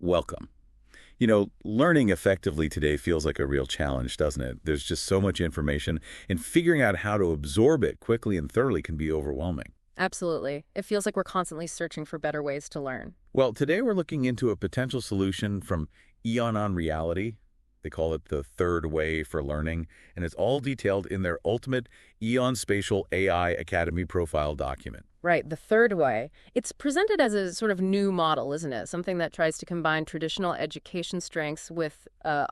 Welcome. Learning effectively today feels like a real challenge, doesn't it? There's just so much information, and figuring out how to absorb it quickly and thoroughly can be overwhelming. Absolutely. It feels like we're constantly searching for better ways to learn. Well, today we're looking into a potential solution from EON on Reality. They call it the third way for learning, and it's all detailed in their ultimate EON Spatial AI Academy profile document. Right, the third way. It's presented as a sort of new model, isn't it? Something that tries to combine traditional education strengths with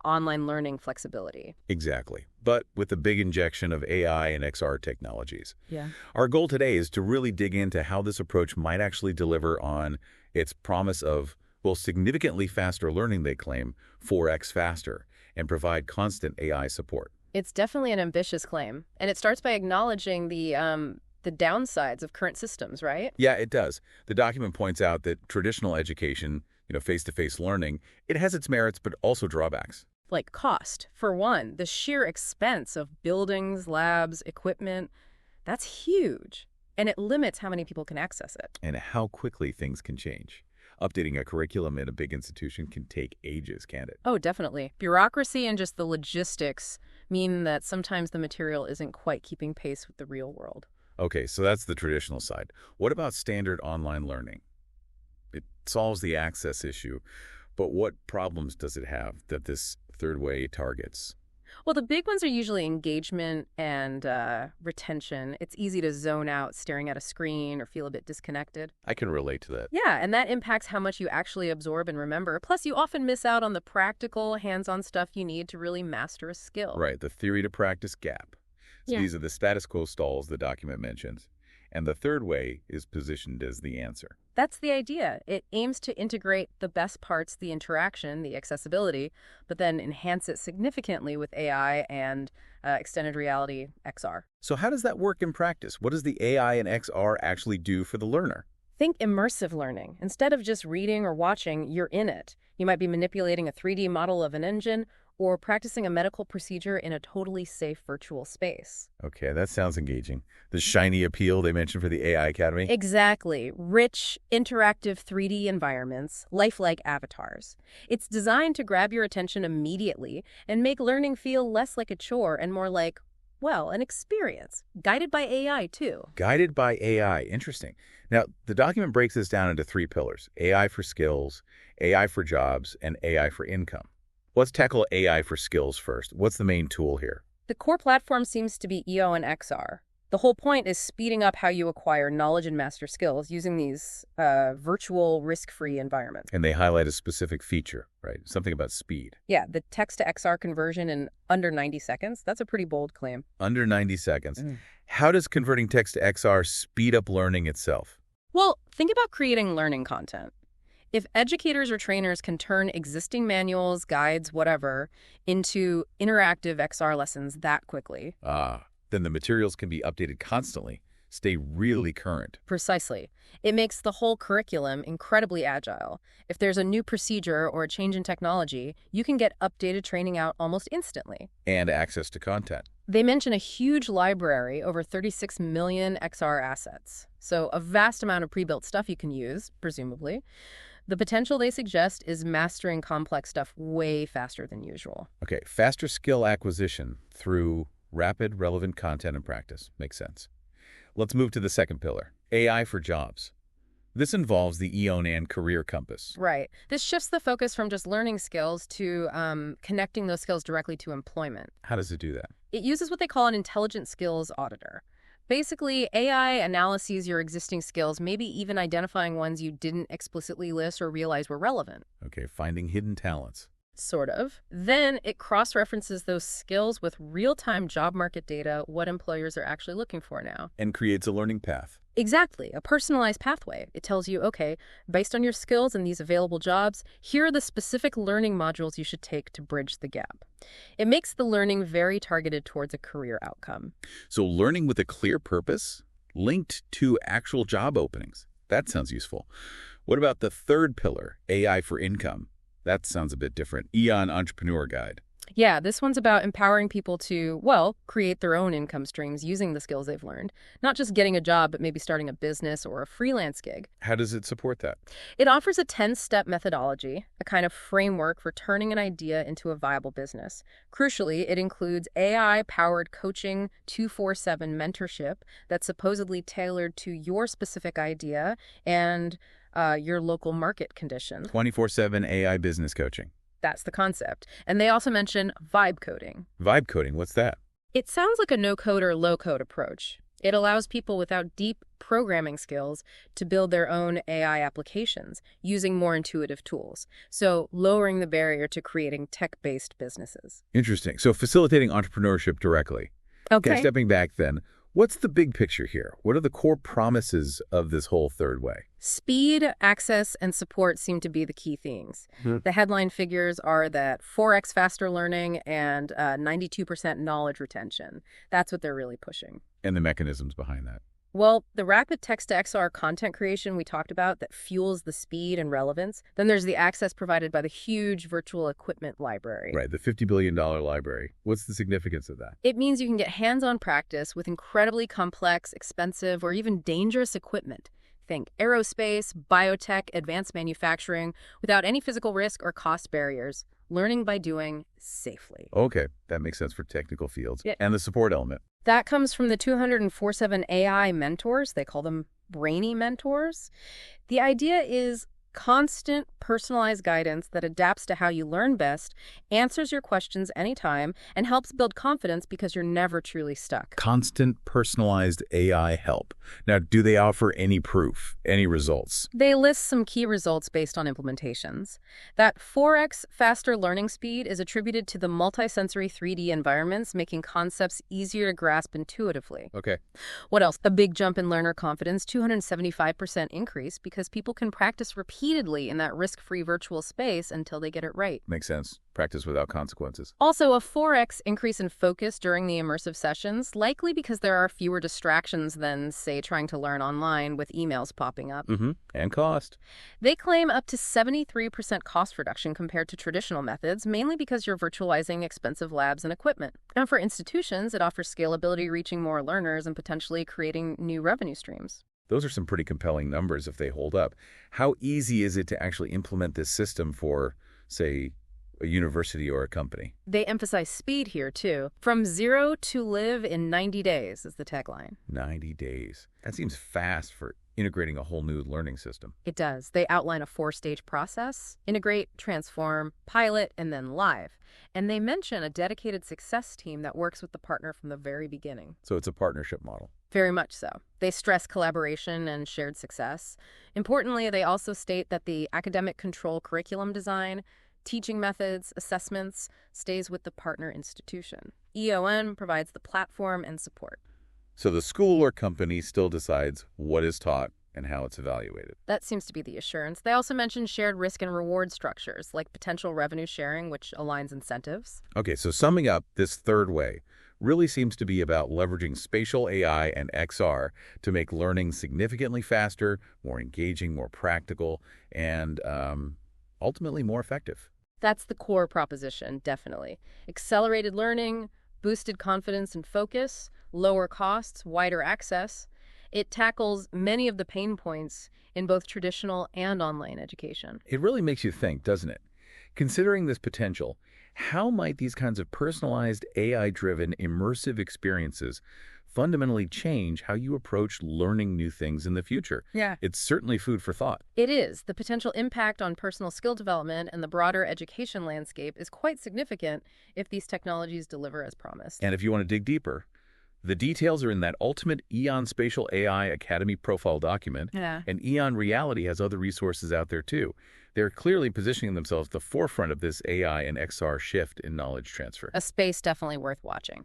online learning flexibility. Exactly, but with a big injection of AI and XR technologies. Yeah. Our goal today is to really dig into how this approach might actually deliver on its promise of, well, significantly faster learning, they claim, 4x faster, and provide constant AI support. It's definitely an ambitious claim, and it starts by acknowledging the downsides of current systems, right? Yeah, it does. The document points out that traditional education, face-to-face learning, it has its merits but also drawbacks. Like cost. For one, the sheer expense of buildings, labs, equipment, that's huge. And it limits how many people can access it. And how quickly things can change. Updating a curriculum in a big institution can take ages, can't it? Oh, definitely. Bureaucracy and just the logistics mean that sometimes the material isn't quite keeping pace with the real world. Okay, so that's the traditional side. What about standard online learning? It solves the access issue, but what problems does it have that this third way targets? Well, the big ones are usually engagement and retention. It's easy to zone out staring at a screen or feel a bit disconnected. I can relate to that. Yeah, and that impacts how much you actually absorb and remember. Plus, you often miss out on the practical, hands-on stuff you need to really master a skill. Right, the theory to practice gap. So Yeah. these are the status quo stalls the document mentions. And the third way is positioned as the answer. That's the idea. It aims to integrate the best parts, the interaction, the accessibility, but then enhance it significantly with AI and extended reality XR. So how does that work in practice? What does the AI and XR actually do for the learner? Think immersive learning. Instead of just reading or watching, you're in it. You might be manipulating a 3D model of an engine or practicing a medical procedure in a totally safe virtual space. Okay, that sounds engaging. The shiny appeal they mentioned for the AI Academy? Exactly. Rich, interactive 3D environments, lifelike avatars. It's designed to grab your attention immediately and make learning feel less like a chore and more like, well, an experience. Guided by AI, too. Guided by AI. Interesting. Now, the document breaks this down into three pillars: AI for skills, AI for jobs, and AI for income. Let's tackle AI for skills first. What's the main tool here? The core platform seems to be EON XR. The whole point is speeding up how you acquire knowledge and master skills using these virtual, risk-free environments. And they highlight a specific feature, right? Something about speed. Yeah, the text-to-XR conversion in under 90 seconds. That's a pretty bold claim. Under 90 seconds. How does converting text to XR speed up learning itself? Well, think about creating learning content. If educators or trainers can turn existing manuals, guides, whatever, into interactive XR lessons that quickly. Then the materials can be updated constantly, stay really current. Precisely. It makes the whole curriculum incredibly agile. If there's a new procedure or a change in technology, you can get updated training out almost instantly. And access to content. They mention a huge library, over 36 million XR assets. So a vast amount of pre-built stuff you can use, presumably. The potential they suggest is mastering complex stuff way faster than usual. Okay, faster skill acquisition through rapid, relevant content and practice. Makes sense. Let's move to the second pillar, AI for jobs. This involves the EON and career compass. Right. This shifts the focus from just learning skills to connecting those skills directly to employment. How does it do that? It uses what they call an intelligent skills auditor. Basically, AI analyses your existing skills, maybe even identifying ones you didn't explicitly list or realize were relevant. Okay, finding hidden talents. Sort of. Then it cross-references those skills with real-time job market data, what employers are actually looking for now. And creates a learning path. Exactly, a personalized pathway. It tells you, okay, based on your skills and these available jobs, here are the specific learning modules you should take to bridge the gap. It makes the learning very targeted towards a career outcome. So learning with a clear purpose, linked to actual job openings. That sounds useful. What about the third pillar, AI for income? That sounds a bit different. EON Entrepreneur Guide. Yeah, this one's about empowering people to, well, create their own income streams using the skills they've learned. Not just getting a job, but maybe starting a business or a freelance gig. How does it support that? It offers a 10-step methodology, a kind of framework for turning an idea into a viable business. Crucially, it includes AI-powered coaching 24/7 mentorship that's supposedly tailored to your specific idea and your local market conditions. 24/7 AI business coaching. That's the concept. And they also mention vibe coding. Vibe coding, what's that? It sounds like a no-code or low-code approach. It allows people without deep programming skills to build their own AI applications using more intuitive tools, so lowering the barrier to creating tech-based businesses. Interesting. So facilitating entrepreneurship directly. Okay, stepping back then, what's the big picture here? What are the core promises of this whole third way? Speed, access, and support seem to be the key themes. The headline figures are that 4x faster learning and 92% knowledge retention. That's what they're really pushing. And the mechanisms behind that. Well, the rapid text-to-XR content creation we talked about that fuels the speed and relevance. Then there's the access provided by the huge virtual equipment library. Right, the $50 billion library. What's the significance of that? It means you can get hands-on practice with incredibly complex, expensive, or even dangerous equipment. Think aerospace, biotech, advanced manufacturing, without any physical risk or cost barriers. Learning by doing safely. Okay, that makes sense for technical fields. Yeah. And the support element. That comes from the 247 AI mentors. They call them brainy mentors. The idea is constant, personalized guidance that adapts to how you learn best, answers your questions anytime, and helps build confidence because you're never truly stuck. Constant, personalized AI help. Now, do they offer any proof, any results? They list some key results based on implementations. That 4x faster learning speed is attributed to the multisensory 3D environments, making concepts easier to grasp intuitively. Okay. What else? A big jump in learner confidence, 275% increase because people can practice repeatedly in that risk-free virtual space until they get it right. Makes sense. Practice without consequences. Also, a 4x increase in focus during the immersive sessions, likely because there are fewer distractions than, say, trying to learn online with emails popping up. And cost. They claim up to 73% cost reduction compared to traditional methods, mainly because you're virtualizing expensive labs and equipment. And for institutions, it offers scalability, reaching more learners and potentially creating new revenue streams. Those are some pretty compelling numbers if they hold up. How easy is it to actually implement this system for, say, a university or a company? They emphasize speed here, too. From zero to live in 90 days is the tagline. 90 days. That seems fast for integrating a whole new learning system. It does. They outline a 4-stage process: integrate, transform, pilot, and then live. And they mention a dedicated success team that works with the partner from the very beginning. So it's a partnership model. Very much so. They stress collaboration and shared success. Importantly, they also state that the academic control curriculum design, teaching methods, assessments, stays with the partner institution. EON provides the platform and support. So the school or company still decides what is taught and how it's evaluated. That seems to be the assurance. They also mention shared risk and reward structures, like potential revenue sharing, which aligns incentives. Okay, so summing up, this third way really seems to be about leveraging spatial AI and XR to make learning significantly faster, more engaging, more practical, and ultimately more effective. That's the core proposition, definitely. Accelerated learning, boosted confidence and focus, lower costs, wider access. It tackles many of the pain points in both traditional and online education. It really makes you think, doesn't it? Considering this potential, how might these kinds of personalized AI-driven immersive experiences fundamentally change how you approach learning new things in the future? Yeah. It's certainly food for thought. It is. The potential impact on personal skill development and the broader education landscape is quite significant if these technologies deliver as promised. And if you want to dig deeper, the details are in that ultimate EON Spatial AI Academy profile document. Yeah. And EON Reality has other resources out there too. They're clearly positioning themselves at the forefront of this AI and XR shift in knowledge transfer. A space definitely worth watching.